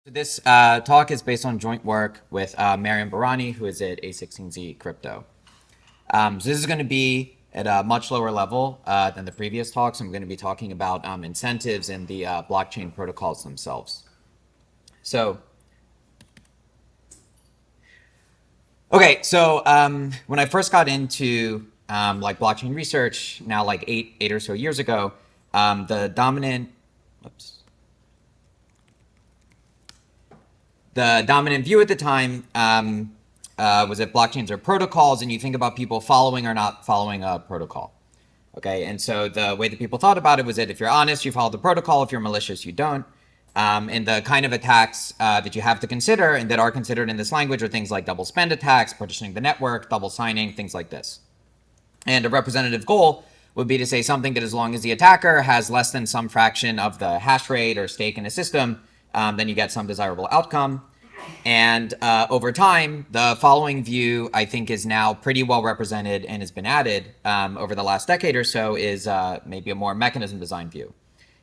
So this talk is based on joint work with Mariam Barani, who is at A16Z Crypto. So this is going to be at a much lower level than the previous talks. I'm going to be talking about incentives and the blockchain protocols themselves. So, okay, so when I first got into like blockchain research, now like eight or so years ago, the dominant view at the time was that blockchains are protocols, and you think about people following or not following a protocol. Okay, and so the way that people thought about it was that if you're honest, you follow the protocol. If you're malicious, you don't. And the kind of attacks that you have to consider and that are considered in this language are things like double spend attacks, partitioning the network, double signing, things like this. And a representative goal would be to say something that as long as the attacker has less than some fraction of the hash rate or stake in a system, then you get some desirable outcome. And over time, the following view, I think, is now pretty well represented and has been added over the last decade or so is maybe a more mechanism design view.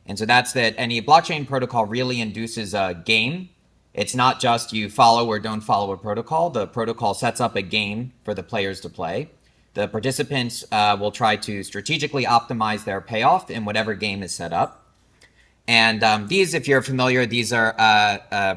And so that's that any blockchain protocol really induces a game. It's not just you follow or don't follow a protocol. The protocol sets up a game for the players to play. The participants will try to strategically optimize their payoff in whatever game is set up. And these, if you're familiar, these are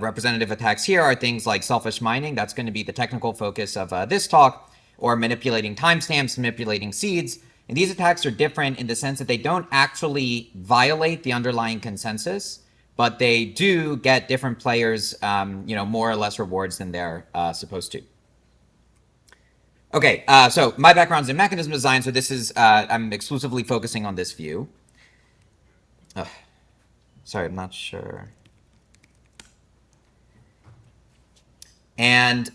representative attacks here are things like selfish mining. That's going to be the technical focus of this talk, or manipulating timestamps, manipulating seeds. And these attacks are different in the sense that they don't actually violate the underlying consensus, but they do get different players, more or less rewards than they're supposed to. Okay, so my background's in mechanism design, so this is, I'm exclusively focusing on this view. Sorry, I'm not sure. And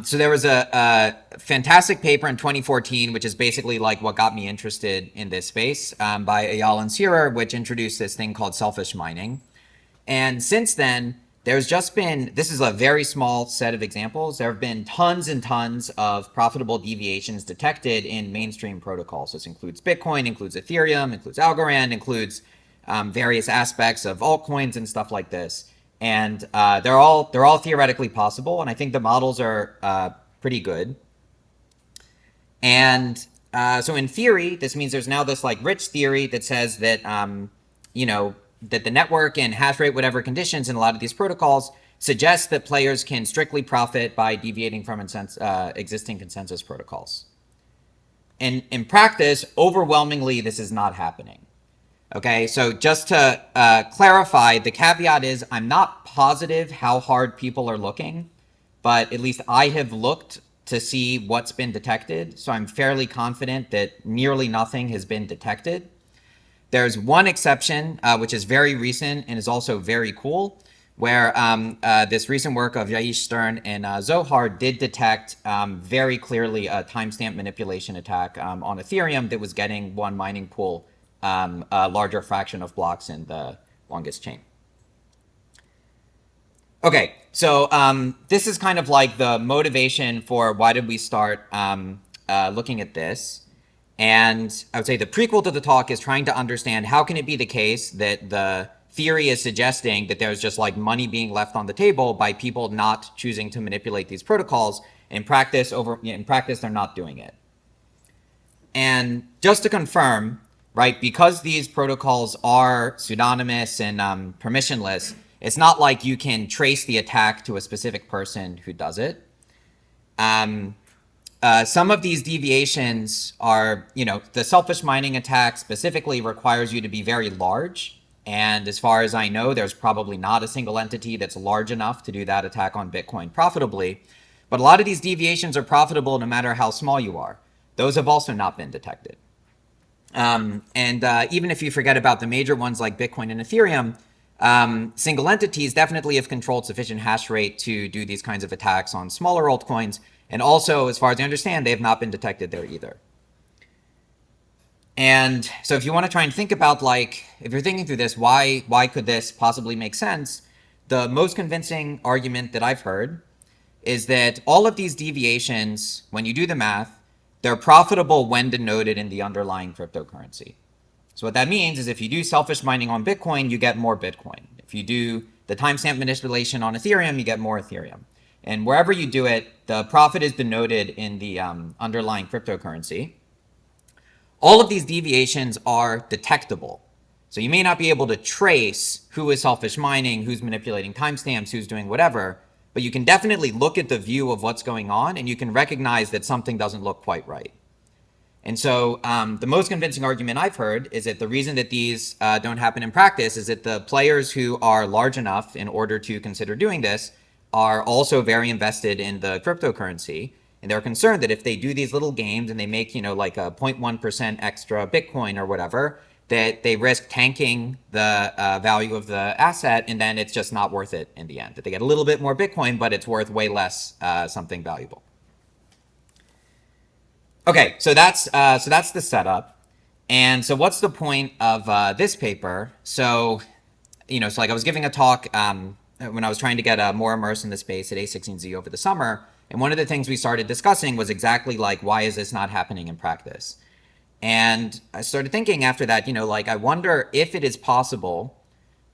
so there was a fantastic paper in 2014, which is basically like what got me interested in this space by Ayala and Sierra, which introduced this thing called selfish mining. And since then, there's just been, this is a very small set of examples. There have been tons and tons of profitable deviations detected in mainstream protocols. This includes Bitcoin, includes Ethereum, includes Algorand, includes various aspects of altcoins and stuff like this. And they're all theoretically possible, and I think the models are pretty good. And so in theory, this means there's now this like rich theory that says that that the network and hash rate, whatever conditions in a lot of these protocols suggest that players can strictly profit by deviating from existing consensus protocols. And in practice, overwhelmingly, this is not happening. Okay, so just to clarify, the caveat is I'm not positive how hard people are looking, but at least I have looked to see what's been detected. So I'm fairly confident that nearly nothing has been detected. There's one exception, which is very recent and is also very cool, where this recent work of Yaish Stern and Zohar did detect very clearly a timestamp manipulation attack on Ethereum that was getting one mining pool a larger fraction of blocks in the longest chain. Okay, so this is kind of like the motivation for why did we start looking at this. And I would say the prequel to the talk is trying to understand how can it be the case that the theory is suggesting that there's just like money being left on the table by people not choosing to manipulate these protocols. In practice, they're not doing it. And just to confirm, right, because these protocols are pseudonymous and permissionless, it's not like you can trace the attack to a specific person who does it. Some of these deviations are, the selfish mining attack specifically requires you to be very large. And as far as I know, there's probably not a single entity that's large enough to do that attack on Bitcoin profitably. But a lot of these deviations are profitable no matter how small you are. Those have also not been detected. And even if you forget about the major ones like Bitcoin and Ethereum, single entities definitely have controlled sufficient hash rate to do these kinds of attacks on smaller altcoins. And also, as far as I understand, they have not been detected there either. And so if you want to try and think about, like, if you're thinking through this, why could this possibly make sense? The most convincing argument that I've heard is that all of these deviations, when you do the math, they're profitable when denoted in the underlying cryptocurrency. So what that means is if you do selfish mining on Bitcoin, you get more Bitcoin. If you do the timestamp manipulation on Ethereum, you get more Ethereum. And wherever you do it, the profit is denoted in the underlying cryptocurrency. All of these deviations are detectable. So you may not be able to trace who is selfish mining, who's manipulating timestamps, who's doing whatever, but you can definitely look at the view of what's going on and you can recognize that something doesn't look quite right. And so the most convincing argument I've heard is that the reason that these don't happen in practice is that the players who are large enough in order to consider doing this are also very invested in the cryptocurrency. And they're concerned that if they do these little games and they make, like a 0.1% extra Bitcoin or whatever, that they risk tanking the value of the asset, and then it's just not worth it in the end. That they get a little bit more Bitcoin, but it's worth way less something valuable. Okay, so that's the setup. And so what's the point of this paper? So, so like I was giving a talk when I was trying to get more immersed in the space at A16Z over the summer. And one of the things we started discussing was exactly like, why is this not happening in practice? And I started thinking after that, I wonder if it is possible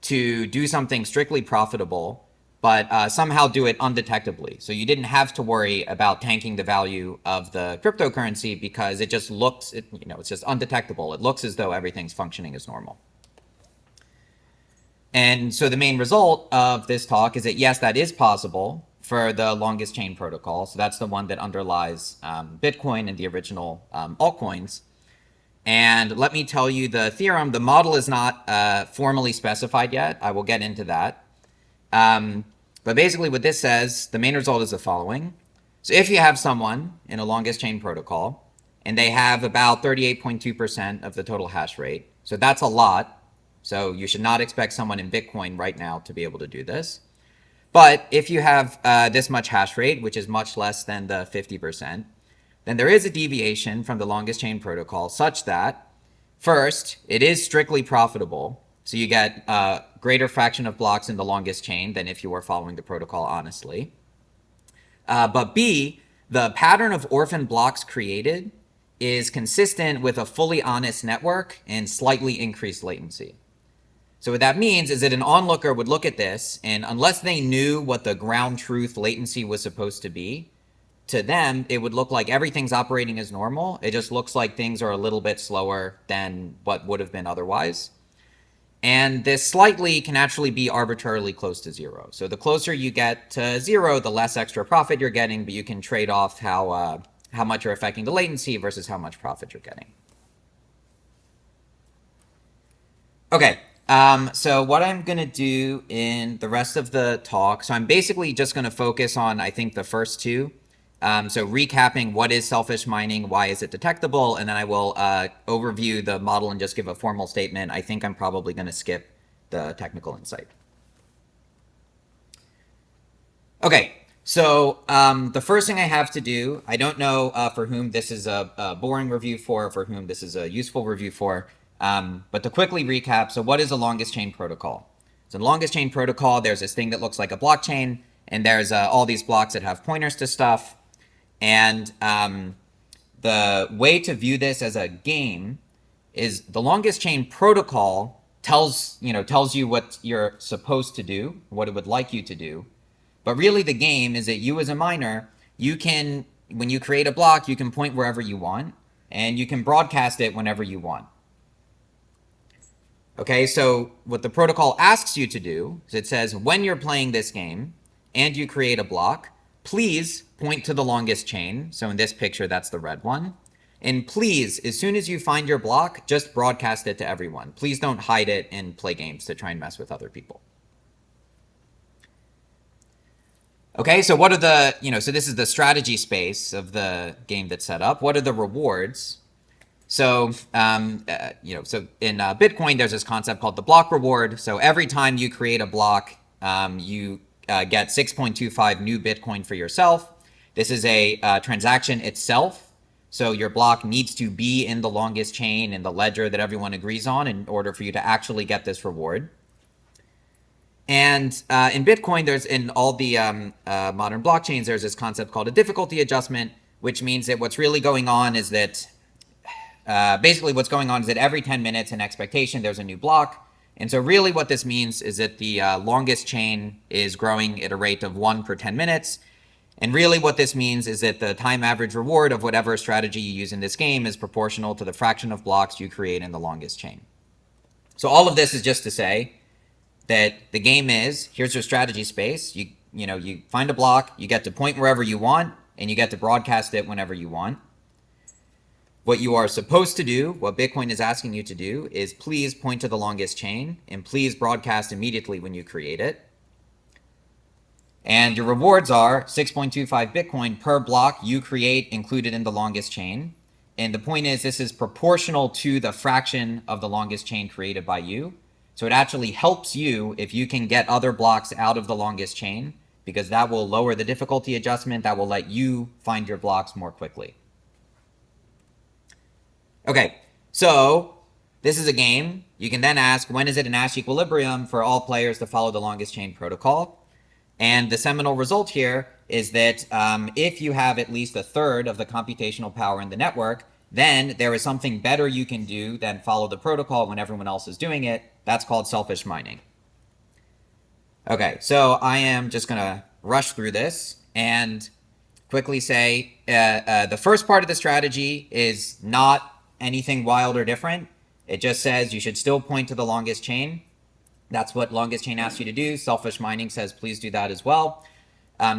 to do something strictly profitable, but somehow do it undetectably. So you didn't have to worry about tanking the value of the cryptocurrency because it just looks, it's just undetectable. It looks as though everything's functioning as normal. And so the main result of this talk is that, yes, that is possible for the longest chain protocol. So that's the one that underlies Bitcoin and the original altcoins. And let me tell you the theorem. The model is not formally specified yet. I will get into that. But basically what this says, the main result is the following. So if you have someone in a longest chain protocol and they have about 38.2% of the total hash rate, so that's a lot. So you should not expect someone in Bitcoin right now to be able to do this. But if you have this much hash rate, which is much less than the 50%, then there is a deviation from the longest chain protocol such that, first, it is strictly profitable. So you get a greater fraction of blocks in the longest chain than if you were following the protocol honestly. But B, the pattern of orphan blocks created is consistent with a fully honest network and slightly increased latency. So what that means is that an onlooker would look at this, and unless they knew what the ground truth latency was supposed to be, to them, it would look like everything's operating as normal. It just looks like things are a little bit slower than what would have been otherwise. And this slightly can actually be arbitrarily close to zero. So the closer you get to zero, the less extra profit you're getting, but you can trade off how much you're affecting the latency versus how much profit you're getting. Okay. So what I'm going to do in the rest of the talk, so I'm basically just going to focus on, I think, the first two. So recapping what is selfish mining, why is it detectable, and then I will overview the model and just give a formal statement. I think I'm probably going to skip the technical insight. Okay, so the first thing I have to do, I don't know for whom this is a boring review for whom this is a useful review for, but to quickly recap, so what is the longest chain protocol? So in the longest chain protocol, there's this thing that looks like a blockchain, and there's all these blocks that have pointers to stuff. And the way to view this as a game is the longest chain protocol tells you what you're supposed to do, what it would like you to do. But really the game is that you as a miner, you can, when you create a block, you can point wherever you want and you can broadcast it whenever you want. Okay, so what the protocol asks you to do is it says when you're playing this game and you create a block, please point to the longest chain. So in this picture, that's the red one. And please, as soon as you find your block, just broadcast it to everyone. Please don't hide it and play games to try and mess with other people. Okay, so what are the, so this is the strategy space of the game that's set up. What are the rewards? So, so in Bitcoin, there's this concept called the block reward. So every time you create a block, you get 6.25 new Bitcoin for yourself. This is a transaction itself. So your block needs to be in the longest chain in the ledger that everyone agrees on in order for you to actually get this reward. And in Bitcoin, there's in all the modern blockchains, there's this concept called a difficulty adjustment, which means that what's really going on is that basically what's going on is that every 10 minutes in expectation, there's a new block. And so really what this means is that the longest chain is growing at a rate of 1 per 10 minutes. And really what this means is that the time average reward of whatever strategy you use in this game is proportional to the fraction of blocks you create in the longest chain. So all of this is just to say that the game is, here's your strategy space. You find a block, you get to point wherever you want, and you get to broadcast it whenever you want. What you are supposed to do, what Bitcoin is asking you to do, is please point to the longest chain and please broadcast immediately when you create it. And your rewards are 6.25 Bitcoin per block you create included in the longest chain. And the point is this is proportional to the fraction of the longest chain created by you. So it actually helps you if you can get other blocks out of the longest chain, because that will lower the difficulty adjustment. That will let you find your blocks more quickly. Okay, so this is a game. You can then ask, when is it an Nash equilibrium for all players to follow the longest chain protocol? And the seminal result here is that if you have at least a third of the computational power in the network, then there is something better you can do than follow the protocol when everyone else is doing it. That's called selfish mining. Okay, so I am just going to rush through this and quickly say the first part of the strategy is not anything wild or different. It just says you should still point to the longest chain. That's what longest chain asks you to do. Selfish mining says please do that as well.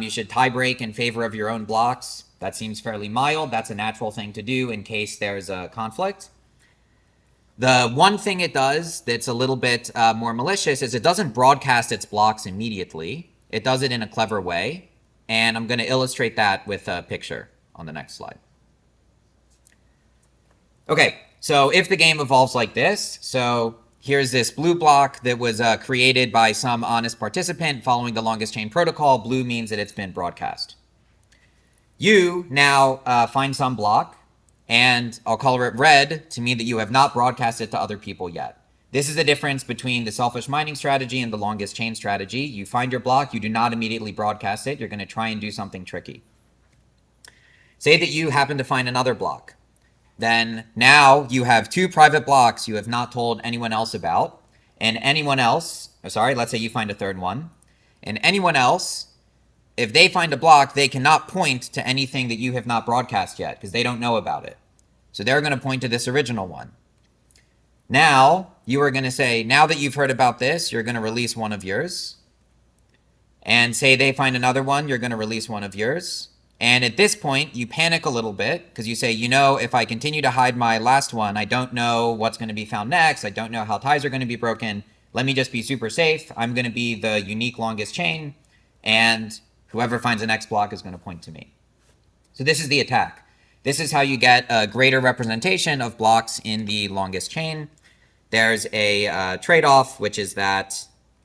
You should tie break in favor of your own blocks. That seems fairly mild. That's a natural thing to do in case there's a conflict. The one thing it does that's a little bit more malicious is it doesn't broadcast its blocks immediately. It does it in a clever way. And I'm going to illustrate that with a picture on the next slide. Okay, so if the game evolves like this, so here's this blue block that was created by some honest participant following the longest chain protocol. Blue means that it's been broadcast. You now find some block, and I'll color it red to mean that you have not broadcast it to other people yet. This is the difference between the selfish mining strategy and the longest chain strategy. You find your block, you do not immediately broadcast it. You're going to try and do something tricky. Say that you happen to find another block. Then now you have 2 private blocks you have not told anyone else about. And anyone else, let's say you find a third one. And anyone else, if they find a block, they cannot point to anything that you have not broadcast yet because they don't know about it. So they're going to point to this original one. Now you are going to say, now that you've heard about this, you're going to release one of yours. And say they find another one, you're going to release one of yours. And at this point, you panic a little bit because you say, if I continue to hide my last one, I don't know what's going to be found next. I don't know how ties are going to be broken. Let me just be super safe. I'm going to be the unique longest chain. And whoever finds the next block is going to point to me. So this is the attack. This is how you get a greater representation of blocks in the longest chain. There's a trade-off, which is that,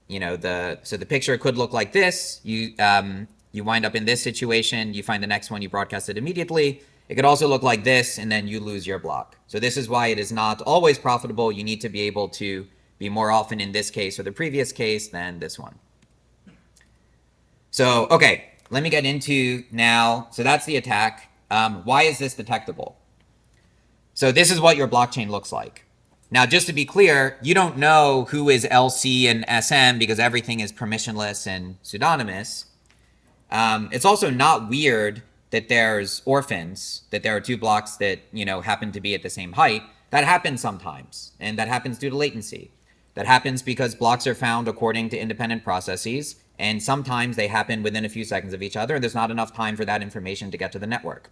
so the picture could look like this. You wind up in this situation, you find the next one, you broadcast it immediately. It could also look like this, and then you lose your block. So this is why it is not always profitable. You need to be able to be more often in this case or the previous case than this one. So, okay, let me get into now. So that's the attack. Why is this detectable? So this is what your blockchain looks like. Now, just to be clear, you don't know who is LC and SM because everything is permissionless and pseudonymous. It's also not weird that there's orphans, that there are 2 blocks that, happen to be at the same height. That happens sometimes, and that happens due to latency. That happens because blocks are found according to independent processes, and sometimes they happen within a few seconds of each other, and there's not enough time for that information to get to the network.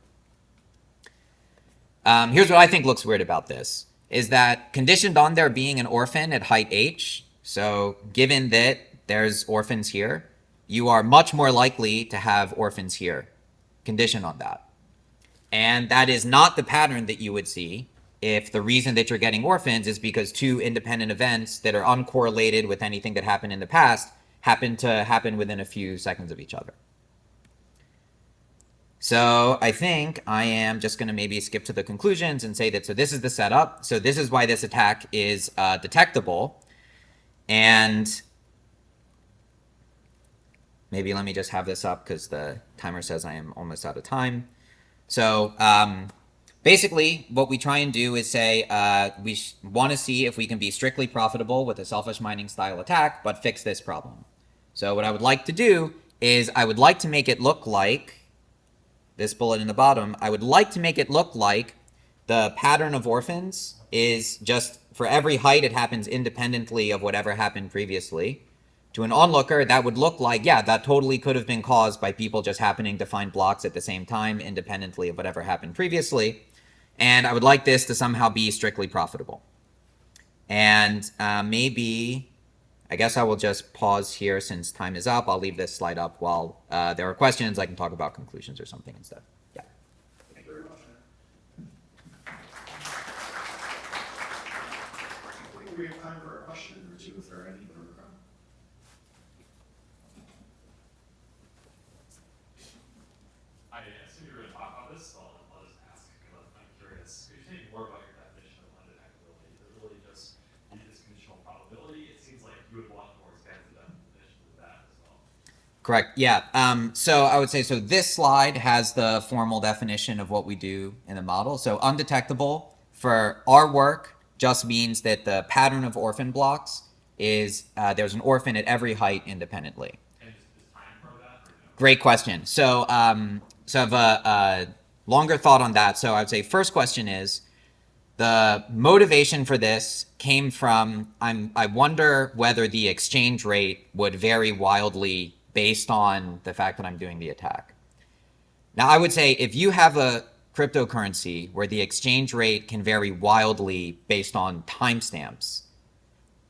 Here's what I think looks weird about this, is that conditioned on there being an orphan at height h, so given that there's orphans here, you are much more likely to have orphans here, conditioned on that. And that is not the pattern that you would see if the reason that you're getting orphans is because 2 independent events that are uncorrelated with anything that happened in the past happen to happen within a few seconds of each other. So I think I am just going to maybe skip to the conclusions and say that, so this is the setup. So this is why this attack is detectable. And maybe let me just have this up because the timer says I am almost out of time. So Basically, what we try and do is say we want to see if we can be strictly profitable with a selfish mining style attack, but fix this problem. So what I would like to do is I would like to make it look like this bullet in the bottom. I would like to make it look like the pattern of orphans is just for every height, it happens independently of whatever happened previously. To an onlooker, that would look like, yeah, that totally could have been caused by people just happening to find blocks at the same time, independently of whatever happened previously. And I would like this to somehow be strictly profitable. And maybe, I guess I will just pause here since time is up. I'll leave this slide up while there are questions. I can talk about conclusions or something instead. Yeah. Thank you very much. I think we have time for a question or two if there are any from the crowd. I assume you were going to talk about this, so I'll just ask because I'm curious. Could you tell me more about your definition of undetectability? Is it really just this conditional probability? It seems like you would want more expansive definition of that as well. Correct. Yeah. So I would say, so this slide has the formal definition of what we do in the model. So undetectable for our work just means that the pattern of orphan blocks is there's an orphan at every height independently. And is time for that? Or no? Great question. So so I have a longer thought on that. So I would say first question is, the motivation for this came from, I wonder whether the exchange rate would vary wildly based on the fact that I'm doing the attack. Now, I would say if you have a cryptocurrency where the exchange rate can vary wildly based on timestamps,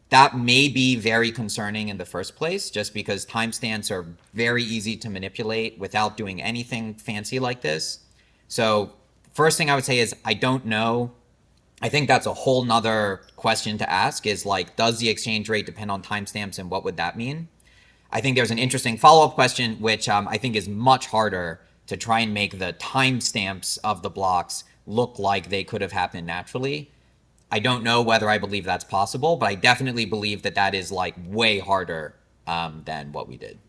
that may be very concerning in the first place, just because timestamps are very easy to manipulate without doing anything fancy like this. So first thing I would say is, I don't know. I think that's a whole nother question to ask, is like, does the exchange rate depend on timestamps and what would that mean? I think there's an interesting follow-up question, which I think is much harder, to try and make the timestamps of the blocks look like they could have happened naturally. I don't know whether I believe that's possible, but I definitely believe that that is like way harder than what we did.